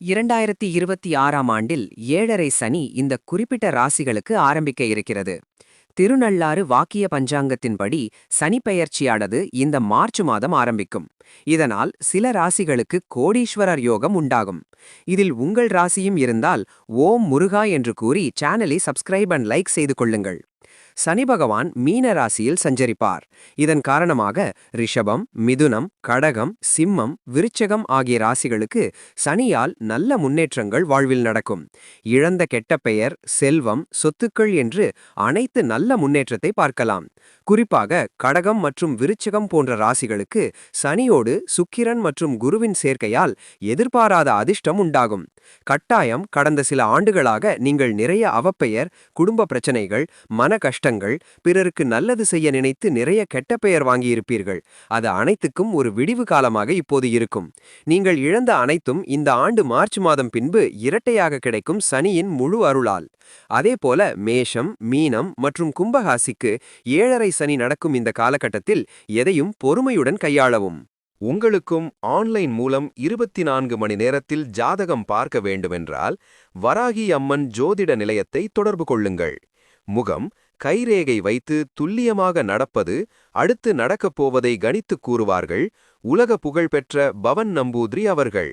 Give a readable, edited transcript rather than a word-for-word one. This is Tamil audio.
2026ஆம் ஆண்டில் 7.5 சனி இந்த குறிப்பிட்ட ராசிகளுக்கு ஆரம்பிக்க இருக்கிறது. திருநள்ளாறு வாக்கிய பஞ்சாங்கத்தின்படி சனிப்பெயர்ச்சியானது இந்த மார்ச் மாதம் ஆரம்பிக்கும். இதனால் சில ராசிகளுக்கு கோடீஸ்வரர் யோகம் உண்டாகும். இதில் உங்கள் ராசியும் இருந்தால் ஓம் முருகா என்று கூறி சேனலை சப்ஸ்கிரைப் அண்ட் லைக் செய்து கொள்ளுங்கள். சனி பகவான் மீன ராசியில் சஞ்சரிப்பார். இதன் காரணமாக ரிஷபம், மிதுனம், கடகம், சிம்மம், விருச்சகம் ஆகிய ராசிகளுக்கு சனியால் நல்ல முன்னேற்றங்கள் வாழ்வில் நடக்கும். இழந்த கெட்ட பெயர், செல்வம், சொத்துக்கள் என்று அனைத்து நல்ல முன்னேற்றத்தை பார்க்கலாம். குறிப்பாக கடகம் மற்றும் விருச்சகம் போன்ற ராசிகளுக்கு சனியோடு சுக்கிரன் மற்றும் குருவின் சேர்க்கையால் எதிர்பாராத அதிர்ஷ்டம் உண்டாகும். கட்டாயம் கடந்த சில ஆண்டுகளாக நீங்கள் நிறைய அவப்பெயர், குடும்ப பிரச்சனைகள், மன கஷ்டங்கள், பிறருக்கு நல்லது செய்ய நினைத்து நிறைய கெட்ட பெயர் வாங்கியிருப்பீர்கள். அது அனைத்துக்கும் ஒரு விடிவு காலமாக இப்போது இருக்கும். நீங்கள் இழந்த அனைத்தும் இந்த ஆண்டு மார்ச் மாதம் பின்பு இரட்டையாக கிடைக்கும் சனியின் முழு அருளால். அதேபோல மேஷம், மீனம் மற்றும் கும்பராசிக்கு 7.5 சனி நடக்கும் இந்த காலகட்டத்தில் எதையும் பொறுமையுடன் கையாளவும். உங்களுக்கும் ஆன்லைன் மூலம் 24 மணி நேரத்தில் ஜாதகம் பார்க்க வேண்டுமென்றால் வராகி அம்மன் ஜோதிட நிலையத்தை தொடர்பு கொள்ளுங்கள். முகம், கைரேகை வைத்து துல்லியமாக நடப்பது, அடுத்து நடக்கப் போவதை கணித்துக் கூறுவார்கள் உலக புகழ்பெற்ற பவன் நம்பூதிரி அவர்கள்.